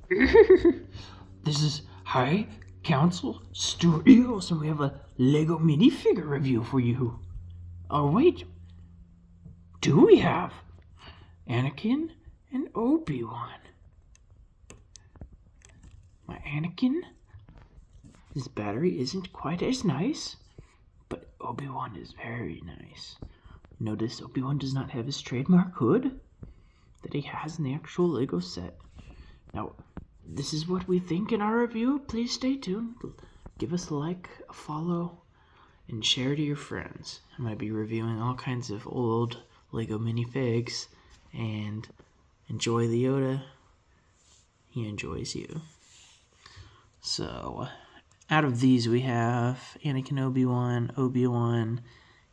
This is High Council Studios, and we have a Lego minifigure review for you. Oh, wait. Do we have Anakin and Obi-Wan? My Anakin, his battery isn't quite as nice, but Obi-Wan is very nice. Notice Obi-Wan does not have his trademark hood that he has in the actual Lego set. Now, this is what we think in our review. Please stay tuned. Give us a like, a follow, and share to your friends. I might be reviewing all kinds of old Lego minifigs, and enjoy the Yoda. He enjoys you. So, out of these we have Anakin Obi-Wan.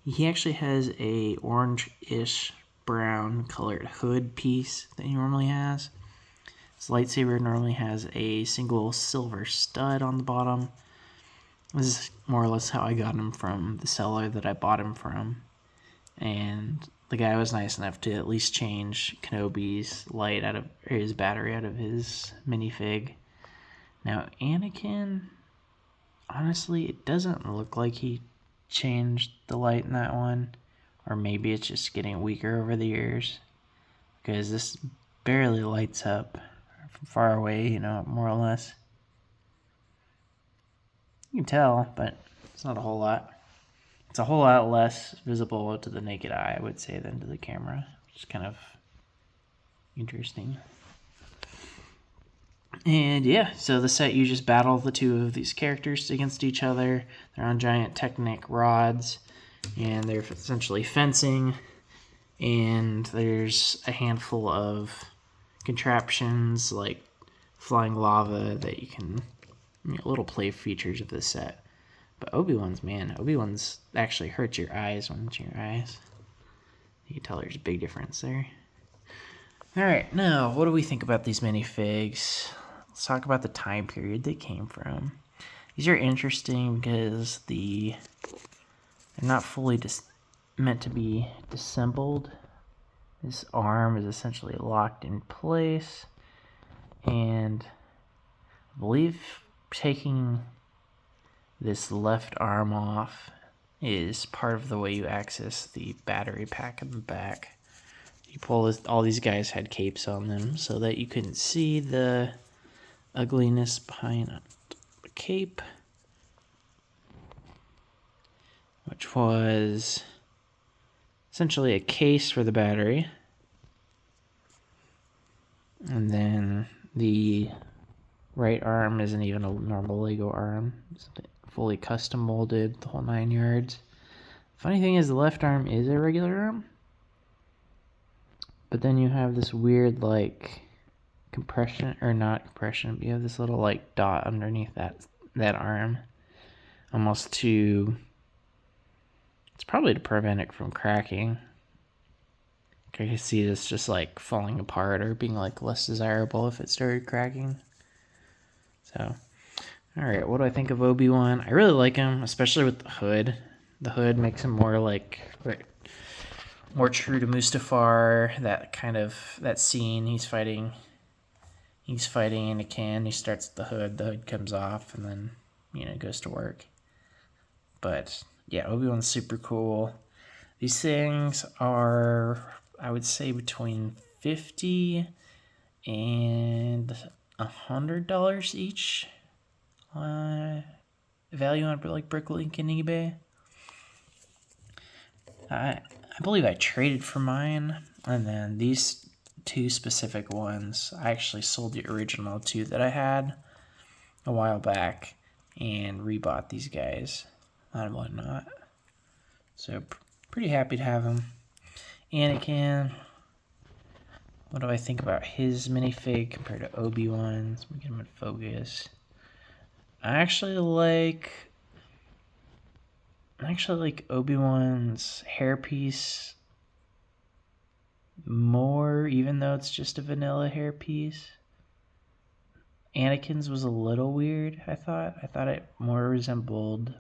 He actually has a orange-ish brown colored hood piece that he normally has. His lightsaber normally has a single silver stud on the bottom. This is more or less how I got him from the seller that I bought him from. And the guy was nice enough to at least change Kenobi's his battery out of his minifig. Now, Anakin, honestly, it doesn't look like he changed the light in that one. Or maybe it's just getting weaker over the years. Because this barely lights up from far away, more or less. You can tell, but it's not a whole lot. It's a whole lot less visible to the naked eye, I would say, than to the camera. Which is kind of interesting. And yeah, so the set, you just battle the two of these characters against each other. They're on giant Technic rods, and they're essentially fencing. And there's a handful of contraptions like flying lava that you can, little play features of this set. But Obi-Wan's actually hurts your eyes when it's your eyes. You can tell there's a big difference there. Alright, now, what do we think about these minifigs? Let's talk about the time period they came from. These are interesting because they're not fully meant to be disassembled. This arm is essentially locked in place, and I believe taking this left arm off is part of the way you access the battery pack in the back. You pull this, all these guys had capes on them so that you couldn't see the ugliness behind the cape, which was essentially a case for the battery. And then the right arm isn't even a normal Lego arm. It's fully custom molded, the whole 9 yards. Funny thing is, the left arm is a regular arm. But then you have this weird, compression, or not compression, but you have this little, dot underneath that arm. Almost to... It's probably to prevent it from cracking. I can see this just, falling apart or being, less desirable if it started cracking. So, alright, what do I think of Obi-Wan? I really like him, especially with the hood. The hood makes him more, more true to Mustafar, that scene he's fighting Anakin. He starts with the hood comes off, and then, goes to work. But, yeah, Obi-Wan's super cool. These things are, I would say, between $50 and $100 each. Value on, Bricklink and eBay. I believe I traded for mine, and then these two specific ones, I actually sold the original two that I had a while back and rebought these guys and whatnot. So pretty happy to have them. Anakin, what do I think about his minifig compared to Obi-Wan's? Let me get him in focus. I actually like Obi-Wan's hairpiece more, even though it's just a vanilla hairpiece. Anakin's was a little weird, I thought. I thought it more resembled,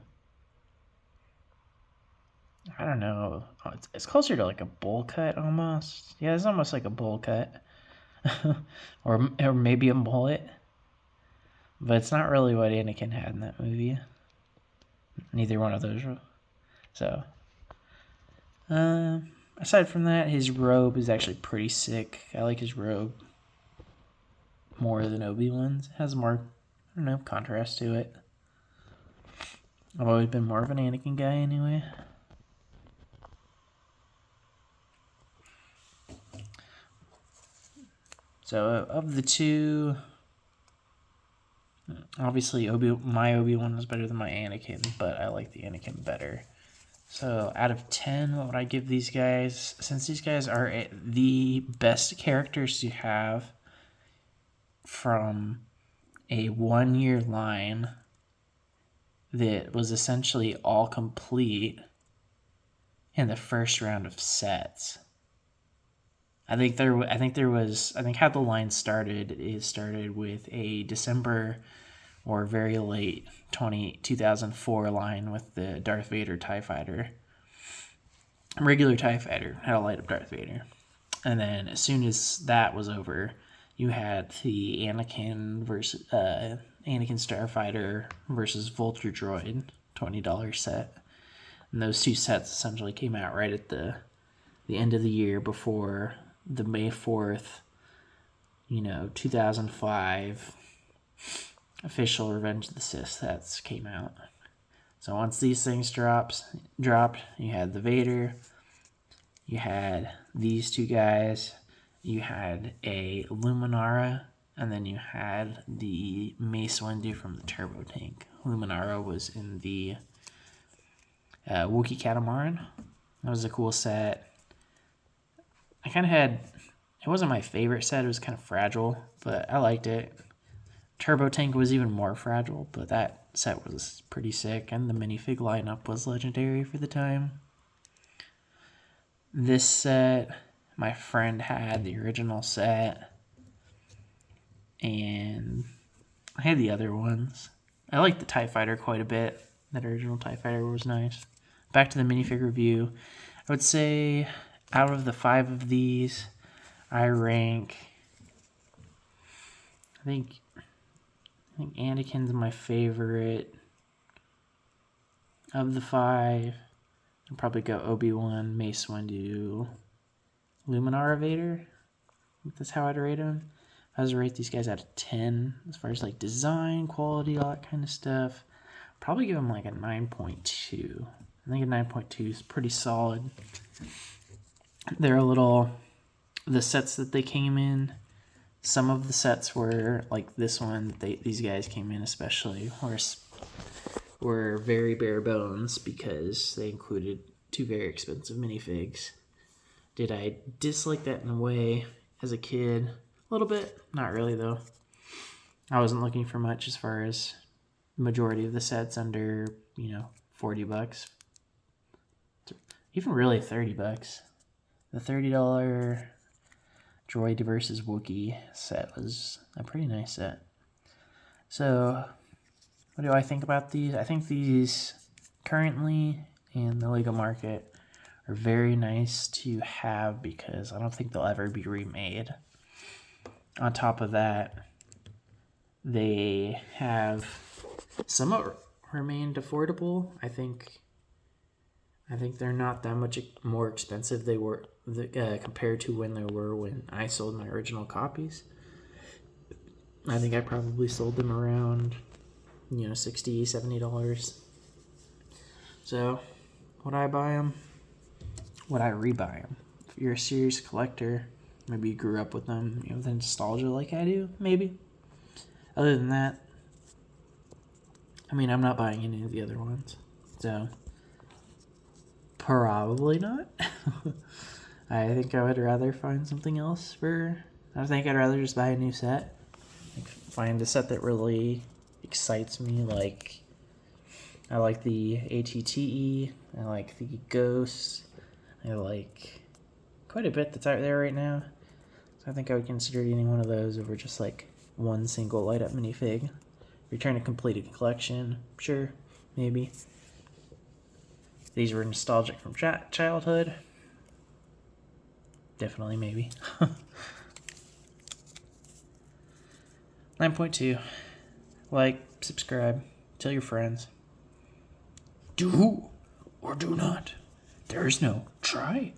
I don't know, it's closer to a bowl cut almost. Yeah, it's almost like a bowl cut. or maybe a mullet. But it's not really what Anakin had in that movie. Neither one of those. So, aside from that, his robe is actually pretty sick. I like his robe more than Obi-Wan's. It has more, I don't know, contrast to it. I've always been more of an Anakin guy anyway. So, of the two, obviously my Obi-Wan was better than my Anakin, but I like the Anakin better. So, out of 10, what would I give these guys? Since these guys are the best characters to have from a 1-year line that was essentially all complete in the first round of sets. I think how the line started is started with a December or very late 2004 line with the Darth Vader TIE Fighter. Regular TIE Fighter had a light up Darth Vader. And then as soon as that was over, you had the Anakin Starfighter versus Vulture Droid $20 set. And those two sets essentially came out right at the end of the year before the May 4th, 2005 official Revenge of the Sith sets came out. So once these things dropped, you had the Vader, you had these two guys, you had a Luminara, and then you had the Mace Windu from the Turbo Tank. Luminara was in the Wookiee Catamaran. That was a cool set. I kind of had, it wasn't my favorite set, it was kind of fragile, but I liked it. Turbo Tank was even more fragile, but that set was pretty sick, and the minifig lineup was legendary for the time. This set, my friend had the original set, and I had the other ones. I liked the TIE Fighter quite a bit. That original TIE Fighter was nice. Back to the minifig review. I would say out of the 5 of these, I rank, I think Anakin's my favorite. Of the 5, I'd probably go Obi-Wan, Mace Windu, Luminara Vader. I think that's how I'd rate them. If I was to rate these guys out of 10, as far as like design, quality, all that kind of stuff, I'd probably give them like a 9.2. I think a 9.2 is pretty solid. They're the sets that they came in, some of the sets were, like this one, these guys came in especially, were very bare bones because they included 2 very expensive minifigs. Did I dislike that in a way as a kid? A little bit. Not really, though. I wasn't looking for much as far as majority of the sets under, $40. Even really $30. The $30 Droid versus Wookiee set was a pretty nice set. So, what do I think about these? I think these currently in the Lego market are very nice to have because I don't think they'll ever be remade. On top of that, they have somewhat remained affordable. I think they're not that much more expensive they were compared to when I sold my original copies. I think I probably sold them around $60, $70. So, would I buy them? Would I rebuy them? If you're a serious collector, maybe you grew up with them, with nostalgia like I do, maybe. Other than that, I'm not buying any of the other ones. So, probably not. I think I would rather find something else I think I'd rather just buy a new set. Find a set that really excites me, like I like the ATTE, I like the Ghost, I like quite a bit that's out there right now. So I think I would consider getting one of those over just like one single light up minifig. If you're trying to complete a collection, sure, maybe. These were nostalgic from childhood. Definitely, maybe. 9.2. like, subscribe, tell your friends. Do or do not. There is no try.